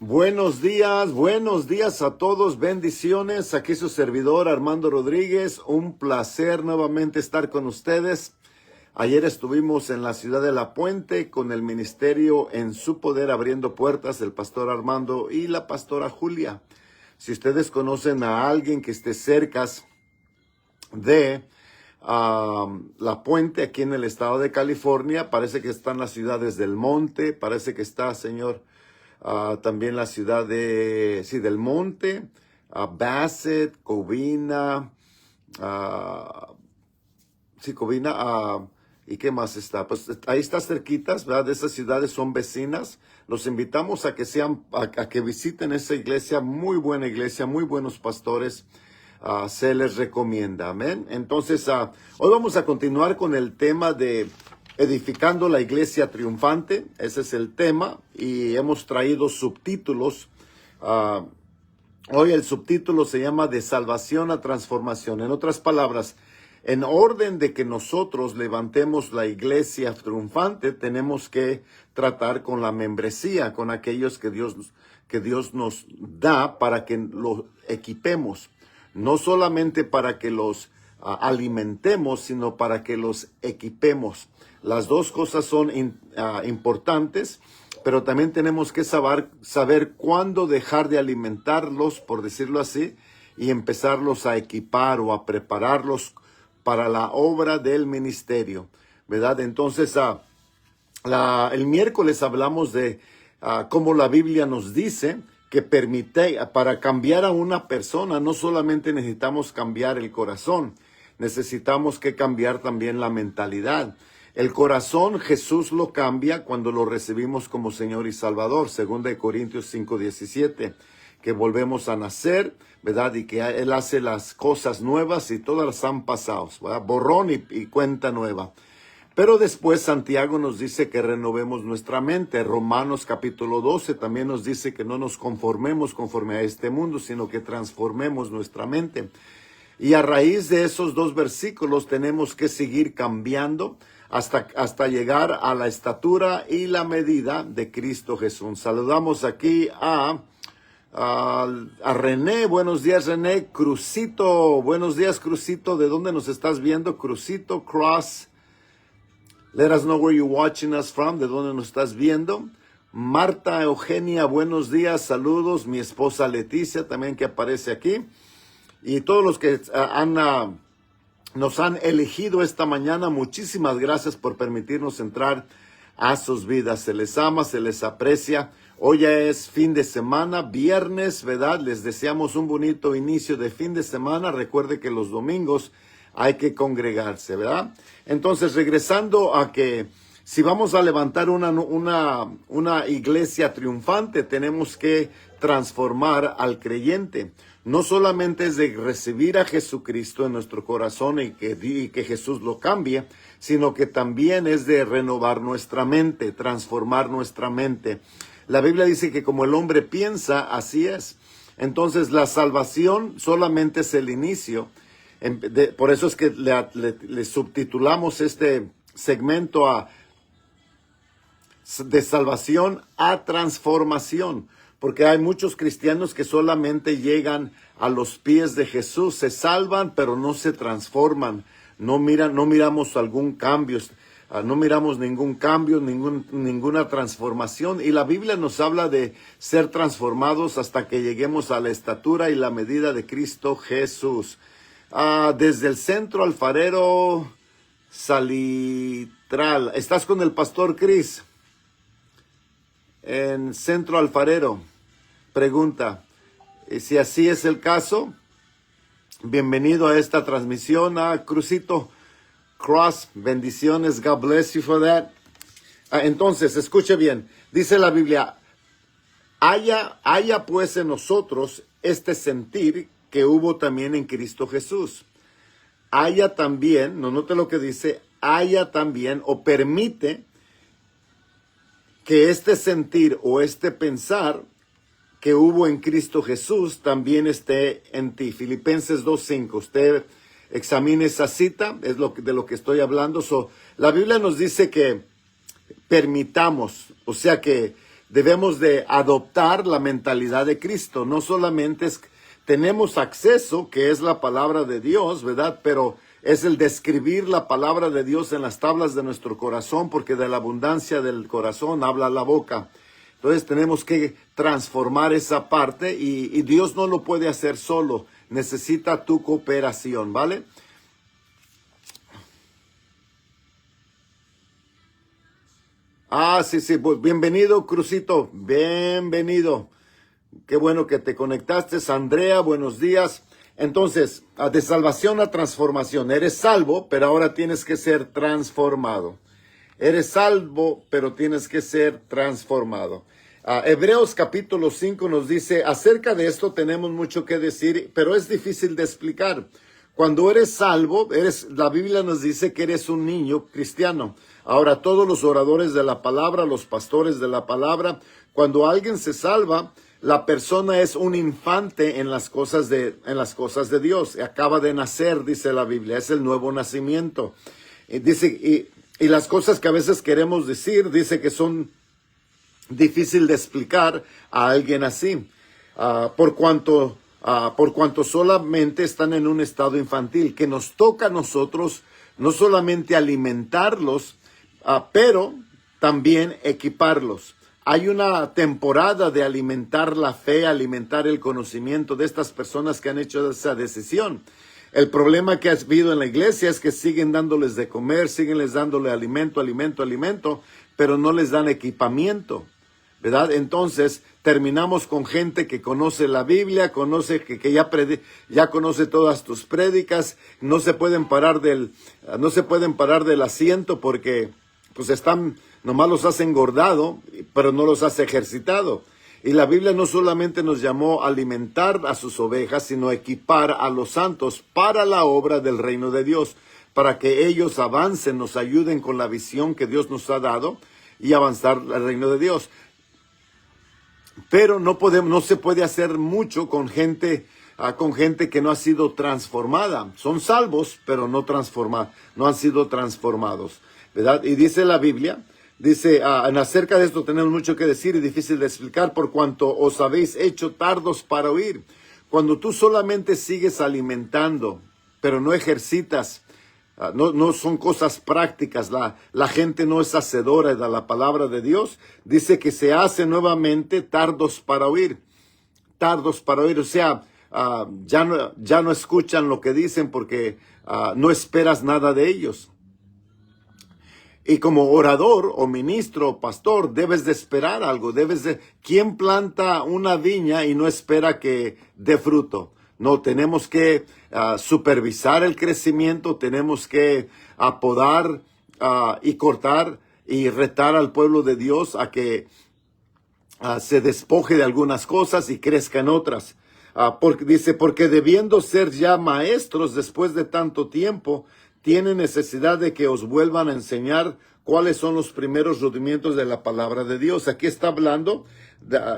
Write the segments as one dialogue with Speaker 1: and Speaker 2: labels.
Speaker 1: Buenos días a todos, bendiciones. Aquí su servidor Armando Rodríguez, un placer nuevamente estar con ustedes. Ayer estuvimos en la ciudad de La Puente con el ministerio En Su Poder Abriendo Puertas, el pastor Armando y la pastora Julia. Si ustedes conocen a alguien que esté cerca de La Puente, aquí en el estado de California, parece que están las ciudades del Monte, parece que está, señor, también la ciudad del Monte, Bassett, Covina, Covina, ¿y qué más está? Pues ahí está cerquitas, ¿verdad? Esas ciudades son vecinas. Los invitamos a que a que visiten esa iglesia, muy buena iglesia, muy buenos pastores. Se les recomienda, amén. Entonces, hoy vamos a continuar con el tema de edificando la iglesia triunfante. Ese es el tema y hemos traído subtítulos. Hoy el subtítulo se llama De salvación a transformación. En otras palabras, en orden de que nosotros levantemos la iglesia triunfante, tenemos que tratar con la membresía, con aquellos que Dios nos da para que los equipemos. No solamente para que los alimentemos, sino para que los equipemos. Las dos cosas son importantes, pero también tenemos que saber cuándo dejar de alimentarlos, por decirlo así, y empezarlos a equipar o a prepararlos para la obra del ministerio, ¿verdad? Entonces, el miércoles hablamos de cómo la Biblia nos dice que para cambiar a una persona, no solamente necesitamos cambiar el corazón, necesitamos que cambiar también la mentalidad. El corazón Jesús lo cambia cuando lo recibimos como Señor y Salvador, 2 Corintios 5:17, que volvemos a nacer, ¿verdad? Y que Él hace las cosas nuevas y todas las han pasado, ¿verdad? Borrón y cuenta nueva. Pero después Santiago nos dice que renovemos nuestra mente. Romanos capítulo 12 también nos dice que no nos conformemos conforme a este mundo, sino que transformemos nuestra mente. Y a raíz de esos dos versículos tenemos que seguir cambiando hasta llegar a la estatura y la medida de Cristo Jesús. Saludamos aquí a René. Buenos días, René. Crucito, buenos días, Crucito. ¿De dónde nos estás viendo? Crucito Cross. Let us know where you're watching us from, de dónde nos estás viendo. Marta Eugenia, buenos días, saludos. Mi esposa Leticia también que aparece aquí. Y todos los que nos han elegido esta mañana, muchísimas gracias por permitirnos entrar a sus vidas. Se les ama, se les aprecia. Hoy ya es fin de semana, viernes, ¿verdad? Les deseamos un bonito inicio de fin de semana. Recuerde que los domingos hay que congregarse, ¿verdad? Entonces, regresando a que si vamos a levantar una iglesia triunfante, tenemos que transformar al creyente. No solamente es de recibir a Jesucristo en nuestro corazón y que Jesús lo cambie, sino que también es de renovar nuestra mente, transformar nuestra mente. La Biblia dice que como el hombre piensa, así es. Entonces, la salvación solamente es el inicio. Por eso es que le subtitulamos este segmento de salvación a transformación, porque hay muchos cristianos que solamente llegan a los pies de Jesús, se salvan, pero no se transforman, no miramos algún cambio, no miramos ningún cambio, ninguna transformación, y la Biblia nos habla de ser transformados hasta que lleguemos a la estatura y la medida de Cristo Jesús. Desde el Centro Alfarero Salitral. ¿Estás con el pastor Cris? En Centro Alfarero. Pregunta. Si así es el caso, bienvenido a esta transmisión. Crucito Cross. Bendiciones. God bless you for that. Entonces, escuche bien. Dice la Biblia, haya pues en nosotros este sentir que hubo también en Cristo Jesús. Haya también, no note lo que dice, haya también o permite que este sentir o este pensar que hubo en Cristo Jesús también esté en ti. Filipenses 2:5. Usted examine esa cita, es de lo que estoy hablando. La Biblia nos dice que permitamos, o sea que debemos de adoptar la mentalidad de Cristo. No solamente tenemos acceso, que es la palabra de Dios, ¿verdad? Pero es el describir la palabra de Dios en las tablas de nuestro corazón, porque de la abundancia del corazón habla la boca. Entonces tenemos que transformar esa parte y Dios no lo puede hacer solo. Necesita tu cooperación, ¿vale? Sí, bienvenido, Crucito, bienvenido. Qué bueno que te conectaste, Andrea, buenos días. Entonces, de salvación a transformación. Eres salvo, pero ahora tienes que ser transformado. Eres salvo, pero tienes que ser transformado. Hebreos capítulo 5 nos dice, acerca de esto tenemos mucho que decir, pero es difícil de explicar. Cuando eres salvo, la Biblia nos dice que eres un niño cristiano. Ahora, todos los oradores de la palabra, los pastores de la palabra, cuando alguien se salva, la persona es un infante en las cosas de Dios. Acaba de nacer, dice la Biblia, es el nuevo nacimiento. Y las cosas que a veces queremos decir, dice que son difícil de explicar a alguien así, por cuanto solamente están en un estado infantil, que nos toca a nosotros no solamente alimentarlos, pero también equiparlos. Hay una temporada de alimentar la fe, alimentar el conocimiento de estas personas que han hecho esa decisión. El problema que ha habido en la iglesia es que siguen dándoles de comer, siguen les dándole alimento, pero no les dan equipamiento, ¿verdad? Entonces terminamos con gente que conoce la Biblia, que ya conoce todas tus prédicas, no se pueden parar del asiento porque pues nomás los has engordado, pero no los has ejercitado. Y la Biblia no solamente nos llamó a alimentar a sus ovejas, sino a equipar a los santos para la obra del reino de Dios, para que ellos avancen, nos ayuden con la visión que Dios nos ha dado y avanzar al reino de Dios. Pero no se puede hacer mucho con gente que no ha sido transformada. Son salvos, pero no han sido transformados, ¿verdad? Y dice la Biblia, acerca de esto tenemos mucho que decir y difícil de explicar, por cuanto os habéis hecho tardos para oír. Cuando tú solamente sigues alimentando, pero no ejercitas, no son cosas prácticas, la gente no es hacedora de la palabra de Dios, dice que se hace nuevamente tardos para oír, o sea, ya no escuchan lo que dicen porque no esperas nada de ellos. Y como orador o ministro o pastor debes de esperar algo, ¿quién planta una viña y no espera que dé fruto? No, tenemos que supervisar el crecimiento, tenemos que podar y cortar y retar al pueblo de Dios a que se despoje de algunas cosas y crezca en otras. Porque debiendo ser ya maestros después de tanto tiempo, tienen necesidad de que os vuelvan a enseñar cuáles son los primeros rudimientos de la palabra de Dios. Aquí está hablando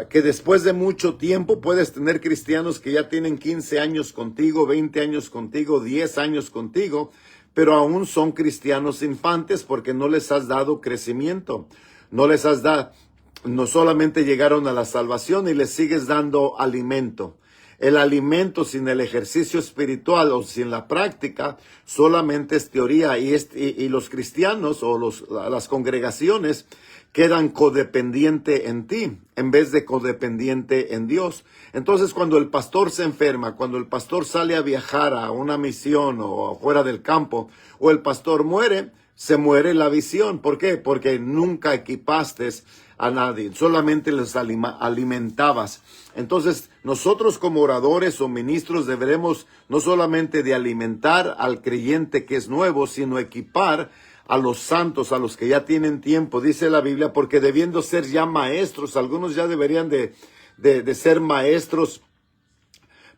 Speaker 1: que después de mucho tiempo puedes tener cristianos que ya tienen 15 años contigo, 20 años contigo, 10 años contigo, pero aún son cristianos infantes porque no les has dado crecimiento. No solamente llegaron a la salvación y les sigues dando alimento. El alimento sin el ejercicio espiritual o sin la práctica solamente es teoría y los cristianos o las congregaciones quedan codependiente en ti en vez de codependiente en Dios. Entonces cuando el pastor se enferma, cuando el pastor sale a viajar a una misión o fuera del campo o el pastor muere, se muere la visión. ¿Por qué? Porque nunca equipaste a nadie, solamente les alimentabas. Entonces, nosotros como oradores o ministros deberemos no solamente de alimentar al creyente que es nuevo, sino equipar a los santos, a los que ya tienen tiempo, dice la Biblia, porque debiendo ser ya maestros, algunos ya deberían de ser maestros,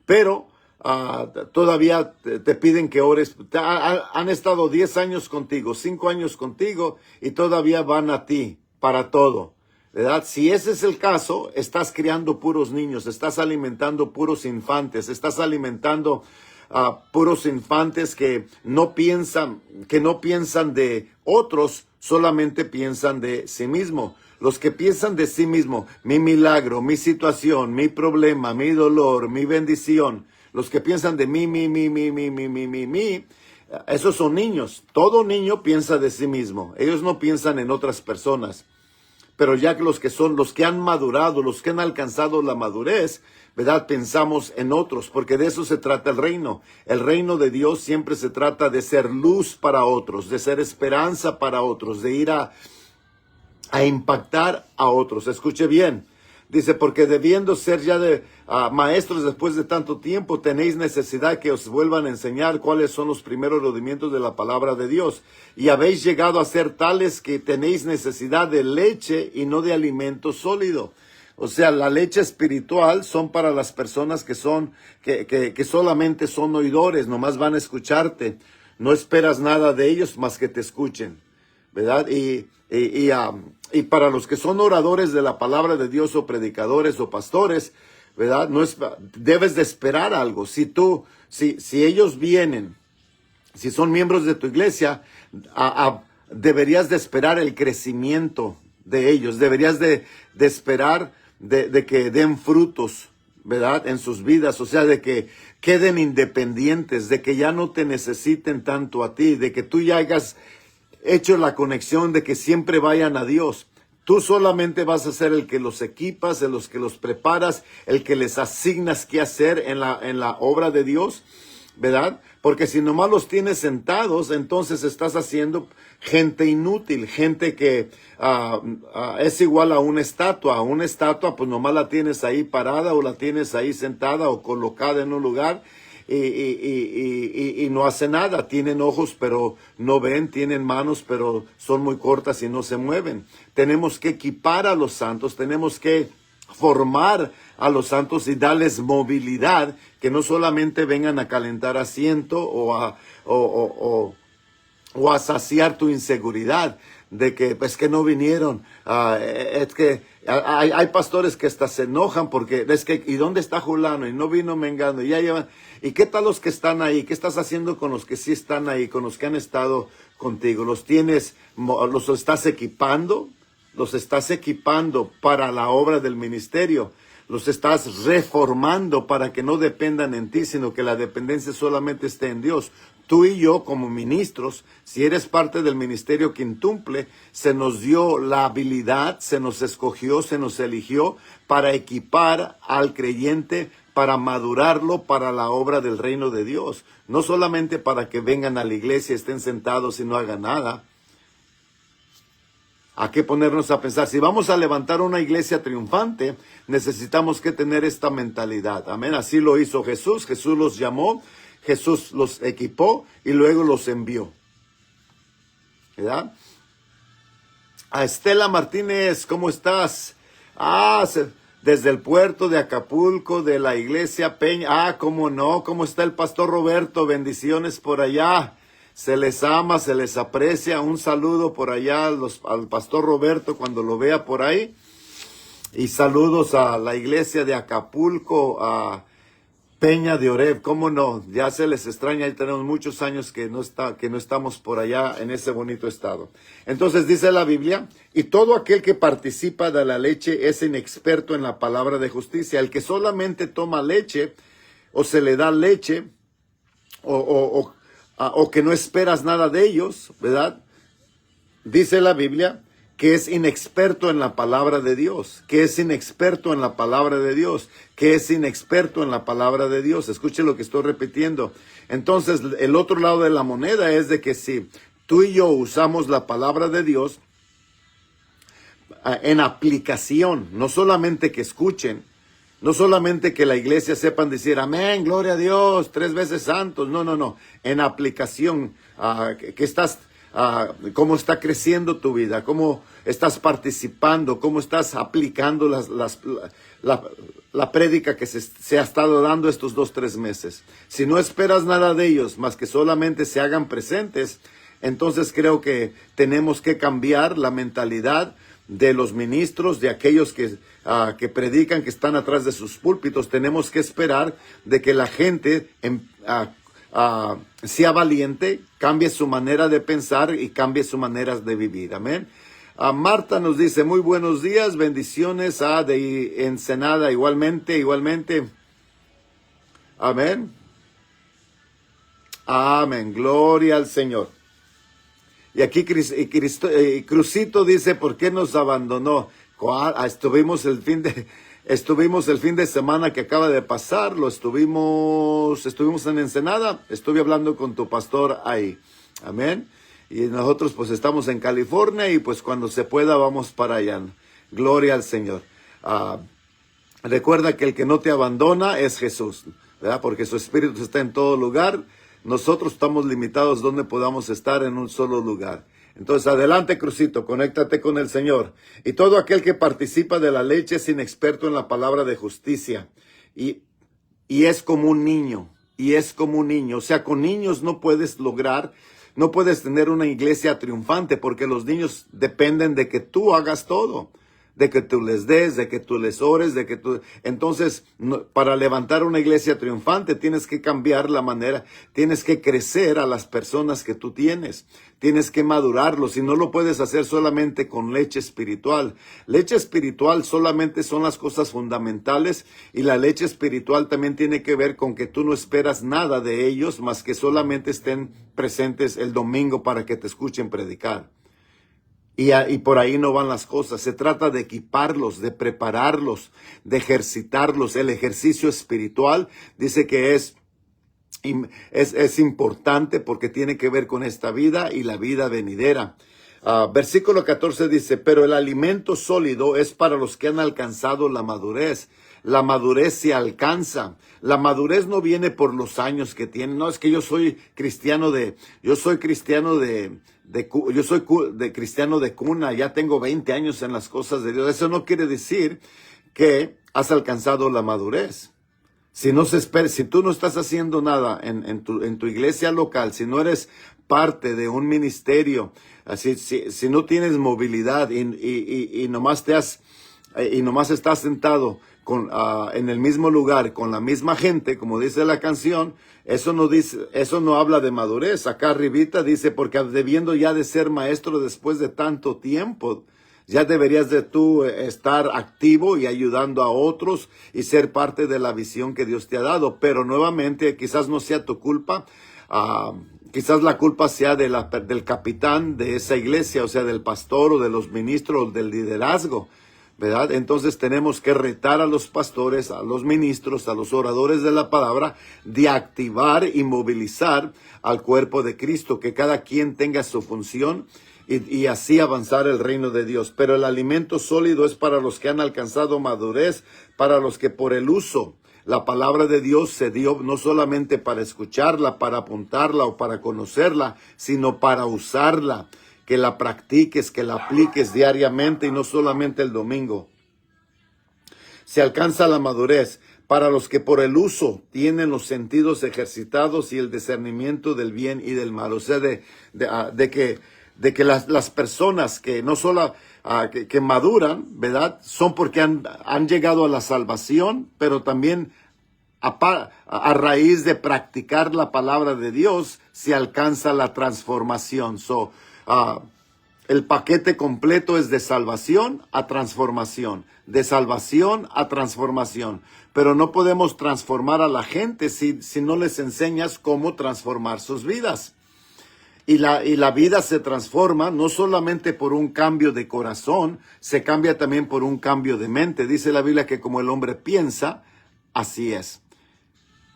Speaker 1: pero todavía te piden que ores. Han estado 10 años contigo, 5 años contigo y todavía van a ti para todo, ¿verdad? Si ese es el caso, estás criando puros niños, estás alimentando puros infantes, estás alimentando puros infantes que no piensan de otros, solamente piensan de sí mismo. Los que piensan de sí mismo, mi milagro, mi situación, mi problema, mi dolor, mi bendición, los que piensan de mí, esos son niños. Todo niño piensa de sí mismo. Ellos no piensan en otras personas. Pero ya que los que han madurado, los que han alcanzado la madurez, ¿verdad? Pensamos en otros, porque de eso se trata el reino. El reino de Dios siempre se trata de ser luz para otros, de ser esperanza para otros, de ir a impactar a otros. Escuche bien. Dice, porque debiendo ser ya maestros después de tanto tiempo, tenéis necesidad que os vuelvan a enseñar cuáles son los primeros rudimentos de la palabra de Dios. Y habéis llegado a ser tales que tenéis necesidad de leche y no de alimento sólido. O sea, la leche espiritual son para las personas que solamente son oidores, nomás van a escucharte. No esperas nada de ellos más que te escuchen, ¿verdad? Y para los que son oradores de la palabra de Dios o predicadores o pastores, ¿verdad? Debes de esperar algo. Si ellos vienen, si son miembros de tu iglesia, deberías de esperar el crecimiento de ellos. Deberías de esperar de que den frutos, ¿verdad? En sus vidas, o sea, de que queden independientes, de que ya no te necesiten tanto a ti, de que tú ya hayas hecho la conexión de que siempre vayan a Dios. Tú solamente vas a ser el que los equipas, el que los preparas, el que les asignas qué hacer en la obra de Dios, ¿verdad? Porque si nomás los tienes sentados, entonces estás haciendo gente inútil, gente que es igual a una estatua. Una estatua, pues nomás la tienes ahí parada o la tienes ahí sentada o colocada en un lugar. Y no hace nada. Tienen ojos pero no ven, tienen manos pero son muy cortas y no se mueven. Tenemos que equipar a los santos, tenemos que formar a los santos y darles movilidad, que no solamente vengan a calentar asiento o a saciar tu inseguridad de que pues que no vinieron. Es que hay pastores que hasta se enojan porque es que ¿y dónde está fulano? Y no vino mengano, y ya llevan. ¿Y qué tal los que están ahí? ¿Qué estás haciendo con los que sí están ahí, con los que han estado contigo? ¿Los estás equipando? ¿Los estás equipando para la obra del ministerio? ¿Los estás reformando para que no dependan en ti, sino que la dependencia solamente esté en Dios? Tú y yo como ministros, si eres parte del ministerio quintuple, se nos dio la habilidad, se nos escogió, se nos eligió para equipar al creyente, para madurarlo para la obra del reino de Dios. No solamente para que vengan a la iglesia, estén sentados y no hagan nada. Hay que ponernos a pensar, si vamos a levantar una iglesia triunfante, necesitamos que tener esta mentalidad. Amén, así lo hizo Jesús. Jesús los llamó, Jesús los equipó y luego los envió. ¿Verdad? A Estela Martínez, ¿cómo estás? Desde el puerto de Acapulco, de la iglesia Peña. ¿Cómo no? ¿Cómo está el pastor Roberto? Bendiciones por allá. Se les ama, se les aprecia. Un saludo por allá al pastor Roberto cuando lo vea por ahí. Y saludos a la iglesia de Acapulco, a Peña de Oreb. ¿Cómo no? Ya se les extraña. Ahí tenemos muchos años que no estamos por allá en ese bonito estado. Entonces dice la Biblia, y todo aquel que participa de la leche es inexperto en la palabra de justicia. El que solamente toma leche o se le da leche o que no esperas nada de ellos, ¿verdad? Dice la Biblia que es inexperto en la palabra de Dios, que es inexperto en la palabra de Dios, que es inexperto en la palabra de Dios. Escuche lo que estoy repitiendo. Entonces, el otro lado de la moneda es de que si tú y yo usamos la palabra de Dios en aplicación, no solamente que escuchen, no solamente que la iglesia sepan decir amén, gloria a Dios, 3 veces santos, no, en aplicación, que estás, cómo está creciendo tu vida, cómo estás participando, cómo estás aplicando la prédica que se ha estado dando estos 2-3 meses. Si no esperas nada de ellos, más que solamente se hagan presentes, entonces creo que tenemos que cambiar la mentalidad de los ministros, de aquellos que predican, que están atrás de sus púlpitos. Tenemos que esperar de que la gente sea valiente, cambie su manera de pensar y cambie su manera de vivir. Amén. Marta nos dice, muy buenos días, bendiciones de Ensenada, igualmente. Amén. Amén, gloria al Señor. Y aquí Crucito dice, ¿por qué nos abandonó? Estuvimos el fin de semana que acaba de pasar, estuvimos en Ensenada, estuve hablando con tu pastor ahí. Amén. Y nosotros pues estamos en California y pues cuando se pueda vamos para allá. Gloria al Señor. Recuerda que el que no te abandona es Jesús, ¿verdad? Porque su Espíritu está en todo lugar. Nosotros estamos limitados donde podamos estar en un solo lugar. Entonces, adelante, Crucito, conéctate con el Señor. Y todo aquel que participa de la leche es inexperto en la palabra de justicia. Y es como un niño. O sea, con niños no puedes tener una iglesia triunfante, porque los niños dependen de que tú hagas todo. De que tú les des, de que tú les ores, Entonces, para levantar una iglesia triunfante tienes que cambiar la manera, tienes que crecer a las personas que tú tienes, tienes que madurarlos y no lo puedes hacer solamente con leche espiritual. Leche espiritual solamente son las cosas fundamentales y la leche espiritual también tiene que ver con que tú no esperas nada de ellos más que solamente estén presentes el domingo para que te escuchen predicar. Y por ahí no van las cosas. Se trata de equiparlos, de prepararlos, de ejercitarlos. El ejercicio espiritual dice que es importante porque tiene que ver con esta vida y la vida venidera. Versículo 14 dice, pero el alimento sólido es para los que han alcanzado la madurez. La madurez se alcanza. La madurez no viene por los años que tienen. No, es que yo soy cristiano de cristiano de cuna, ya tengo 20 años en las cosas de Dios. Eso no quiere decir que has alcanzado la madurez. Si tú no estás haciendo nada en tu iglesia local, si no eres parte de un ministerio, si no tienes movilidad y nomás estás sentado en el mismo lugar con la misma gente, como dice la canción, eso no habla de madurez. Acá arribita dice, porque debiendo ya de ser maestro después de tanto tiempo, ya deberías de tú estar activo y ayudando a otros y ser parte de la visión que Dios te ha dado. Pero nuevamente, quizás no sea tu culpa, quizás la culpa sea del capitán de esa iglesia, o sea, del pastor o de los ministros o del liderazgo, ¿verdad? Entonces tenemos que retar a los pastores, a los ministros, a los oradores de la palabra, de activar y movilizar al cuerpo de Cristo, que cada quien tenga su función y así avanzar el reino de Dios. Pero el alimento sólido es para los que han alcanzado madurez, para los que por el uso, la palabra de Dios se dio no solamente para escucharla, para apuntarla o para conocerla, sino para usarla, que la practiques, que la apliques diariamente y no solamente el domingo. Se alcanza la madurez para los que por el uso tienen los sentidos ejercitados y el discernimiento del bien y del mal. O sea, de que las personas que no solo que maduran, ¿verdad? Son porque han llegado a la salvación, pero también a raíz de practicar la palabra de Dios se alcanza la transformación. El paquete completo es de salvación a transformación, de salvación a transformación. Pero no podemos transformar a la gente si no les enseñas cómo transformar sus vidas. Y la vida se transforma no solamente por un cambio de corazón, se cambia también por un cambio de mente. Dice la Biblia que como el hombre piensa, así es.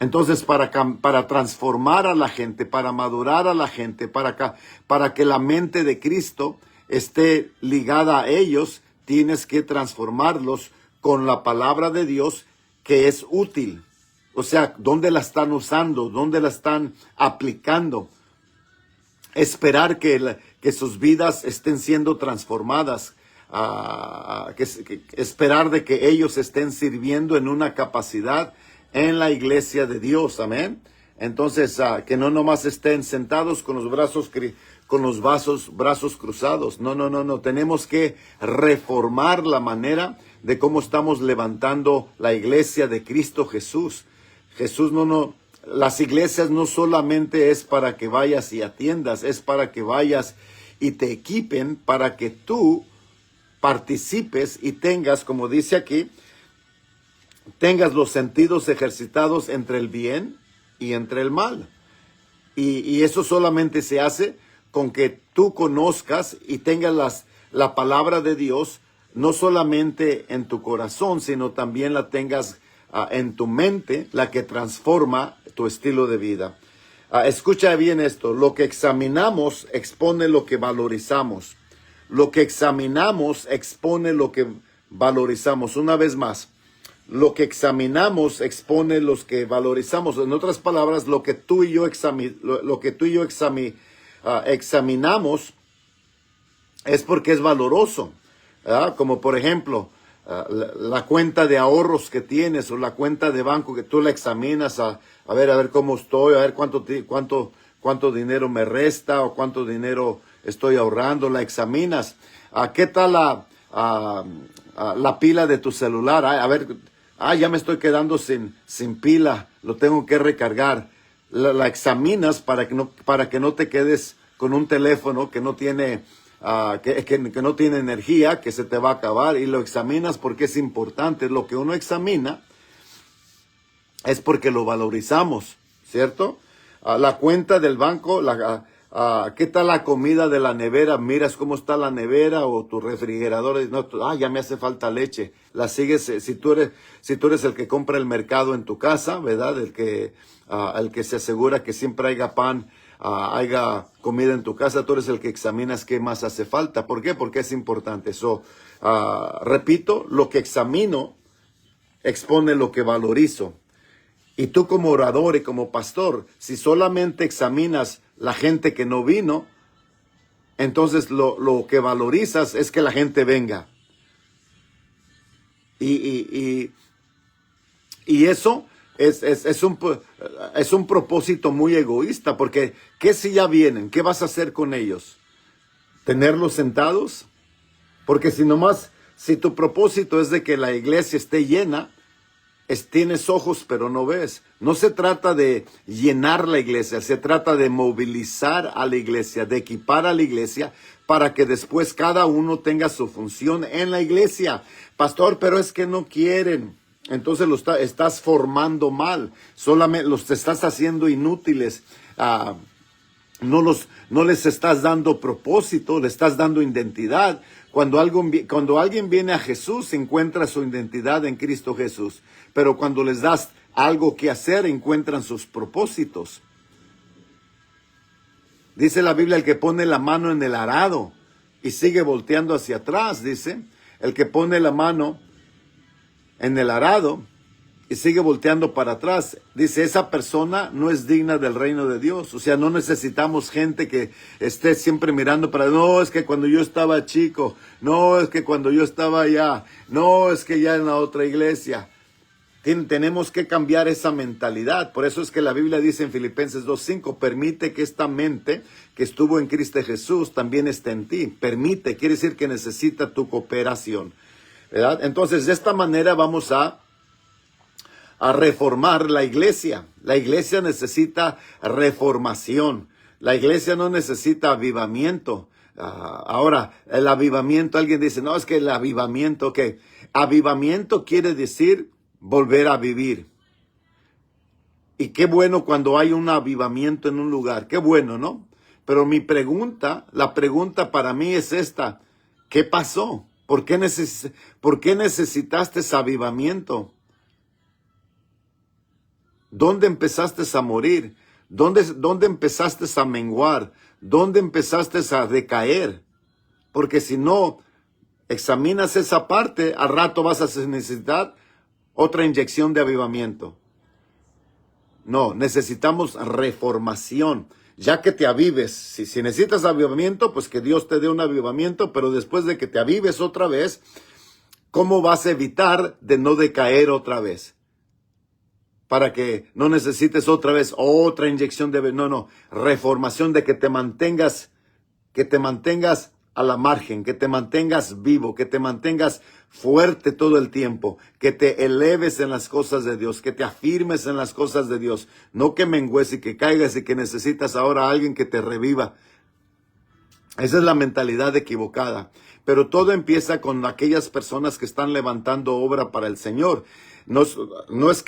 Speaker 1: Entonces, para transformar a la gente, para madurar a la gente, para que la mente de Cristo esté ligada a ellos, tienes que transformarlos con la palabra de Dios que es útil. O sea, ¿dónde la están usando? ¿Dónde la están aplicando? Esperar que sus vidas estén siendo transformadas. Esperar de que ellos estén sirviendo en una capacidad en la iglesia de Dios, amén. Entonces, que no nomás estén sentados con los brazos cruzados. No. Tenemos que reformar la manera de cómo estamos levantando la iglesia de Cristo Jesús. Jesús Las iglesias no solamente es para que vayas y atiendas, es para que vayas y te equipen para que tú participes y tengas, como dice aquí, tengas los sentidos ejercitados entre el bien y entre el mal. Y eso solamente se hace con que tú conozcas y tengas la palabra de Dios, no solamente en tu corazón, sino también la tengas en tu mente, la que transforma tu estilo de vida. Escucha bien esto, lo que examinamos expone lo que valorizamos. Lo que examinamos expone lo que valorizamos. Una vez más, lo que examinamos expone los que valorizamos. En otras palabras, lo que tú y yo examinamos es porque es valoroso, ¿verdad? Como por ejemplo, la cuenta de ahorros que tienes o la cuenta de banco que tú la examinas a ver cómo estoy, a ver cuánto dinero me resta o cuánto dinero estoy ahorrando, la examinas. ¿Qué tal la pila de tu celular? A ver, ya me estoy quedando sin pila, lo tengo que recargar. La examinas para que no te quedes con un teléfono que no tiene que no tiene energía, que se te va a acabar, y lo examinas porque es importante. Lo que uno examina es porque lo valorizamos, ¿cierto? La cuenta del banco, ¿qué tal la comida de la nevera? Miras cómo está la nevera o tu refrigerador. No, ya me hace falta leche. La sigues, si tú eres el que compra el mercado en tu casa, ¿verdad? El que se asegura que siempre haya pan, haya comida en tu casa, tú eres el que examinas qué más hace falta. ¿Por qué? Porque es importante. Repito, lo que examino expone lo que valorizo. Y tú como orador y como pastor, si solamente examinas la gente que no vino, entonces lo que valorizas es que la gente venga. Y eso es un propósito muy egoísta, porque ¿qué si ya vienen? ¿Qué vas a hacer con ellos? ¿Tenerlos sentados? Porque si tu propósito es de que la iglesia esté llena, tienes ojos pero no ves. No se trata de llenar la iglesia, se trata de movilizar a la iglesia, de equipar a la iglesia para que después cada uno tenga su función en la iglesia. Pastor, pero es que no quieren. Entonces estás formando mal, solamente los estás haciendo inútiles. No les estás dando propósito, le estás dando identidad. Cuando alguien viene a Jesús, encuentra su identidad en Cristo Jesús. Pero cuando les das algo que hacer, encuentran sus propósitos. Dice la Biblia, el que pone la mano en el arado y sigue volteando hacia atrás, dice, el que pone la mano en el arado y sigue volteando para atrás, dice, esa persona no es digna del reino de Dios. O sea, no necesitamos gente que esté siempre mirando no, es que cuando yo estaba chico, no, es que cuando yo estaba allá, no, es que ya en la otra iglesia. Tenemos que cambiar esa mentalidad. Por eso es que la Biblia dice en Filipenses 2:5, permite que esta mente que estuvo en Cristo Jesús también esté en ti. Permite, quiere decir que necesita tu cooperación, ¿verdad? Entonces, de esta manera vamos a reformar la iglesia. La iglesia necesita reformación. La iglesia no necesita avivamiento. Ahora, el avivamiento, alguien dice, no, es que el avivamiento, avivamiento quiere decir volver a vivir. Y qué bueno cuando hay un avivamiento en un lugar, qué bueno, ¿no? Pero la pregunta para mí es esta, ¿qué pasó? ¿Por qué necesitaste ese avivamiento? ¿Dónde empezaste a morir? ¿Dónde empezaste a menguar? ¿Dónde empezaste a decaer? Porque si no examinas esa parte, al rato vas a necesitar otra inyección de avivamiento. No, necesitamos reformación. Ya que te avives, si necesitas avivamiento, pues que Dios te dé un avivamiento, pero después de que te avives otra vez, ¿cómo vas a evitar de no decaer otra vez? Para que no necesites otra vez otra inyección reformación, de que te mantengas a la margen, que te mantengas vivo, que te mantengas fuerte todo el tiempo, que te eleves en las cosas de Dios, que te afirmes en las cosas de Dios, no que mengues y que caigas y que necesitas ahora a alguien que te reviva. Esa es la mentalidad equivocada. Pero todo empieza con aquellas personas que están levantando obra para el Señor. No es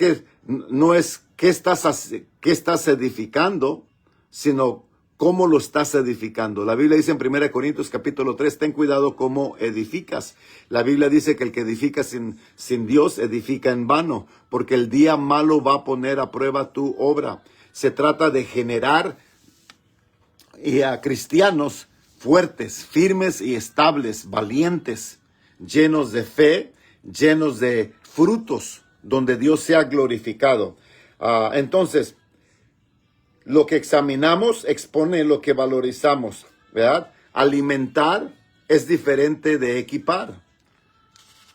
Speaker 1: qué estás edificando, sino cómo lo estás edificando. La Biblia dice en 1 Corintios capítulo 3, ten cuidado cómo edificas. La Biblia dice que el que edifica sin Dios edifica en vano, porque el día malo va a poner a prueba tu obra. Se trata de generar a cristianos fuertes, firmes y estables, valientes, llenos de fe, llenos de frutos, donde Dios sea glorificado. Entonces, lo que examinamos expone lo que valorizamos, ¿verdad? Alimentar es diferente de equipar.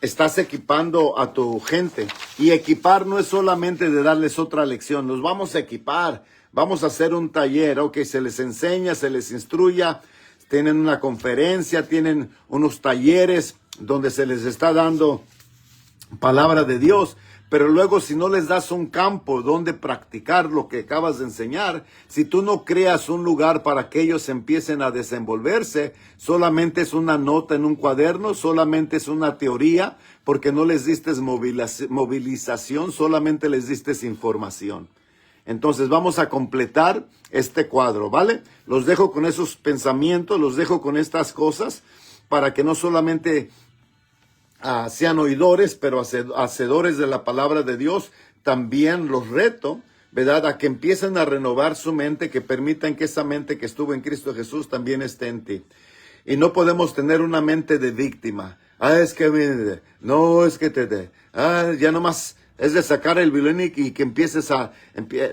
Speaker 1: Estás equipando a tu gente, y equipar no es solamente de darles otra lección. Los vamos a equipar, vamos a hacer un taller, ok, se les enseña, se les instruya, tienen una conferencia, tienen unos talleres donde se les está dando palabra de Dios, pero luego si no les das un campo donde practicar lo que acabas de enseñar, si tú no creas un lugar para que ellos empiecen a desenvolverse, solamente es una nota en un cuaderno, solamente es una teoría, porque no les diste movilización, solamente les diste información. Entonces vamos a completar este cuadro, ¿vale? Los dejo con esos pensamientos, los dejo con estas cosas, para que no solamente sean oidores, pero hacedores de la palabra de Dios. También los reto, ¿verdad?, a que empiecen a renovar su mente, que permitan que esa mente que estuvo en Cristo Jesús también esté en ti. Y no podemos tener una mente de víctima. Es que, no, es que ya nomás es de sacar el violín y que empieces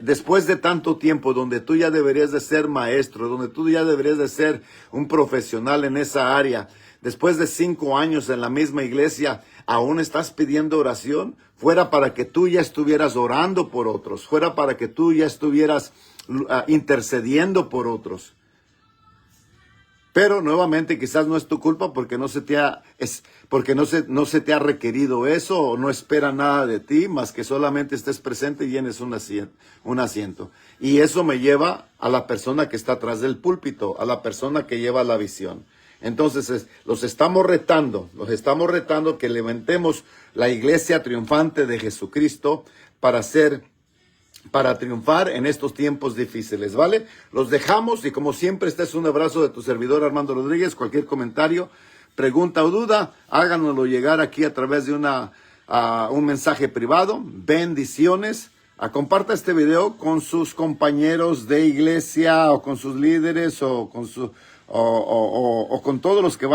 Speaker 1: después de tanto tiempo, donde tú ya deberías de ser maestro, donde tú ya deberías de ser un profesional en esa área. Después de 5 años en la misma iglesia, ¿aún estás pidiendo oración? Fuera para que tú ya estuvieras orando por otros, fuera para que tú ya estuvieras intercediendo por otros. Pero nuevamente quizás no es tu culpa, porque no se te ha requerido eso, o no espera nada de ti más que solamente estés presente y llenes un asiento. Y eso me lleva a la persona que está atrás del púlpito, a la persona que lleva la visión. Entonces los estamos retando que levantemos la iglesia triunfante de Jesucristo para triunfar en estos tiempos difíciles, ¿vale? Los dejamos, y como siempre, este es un abrazo de tu servidor Armando Rodríguez. Cualquier comentario, pregunta o duda, háganoslo llegar aquí a través de un mensaje privado. Bendiciones. Comparta este video con sus compañeros de iglesia, o con sus líderes, o con todos los que van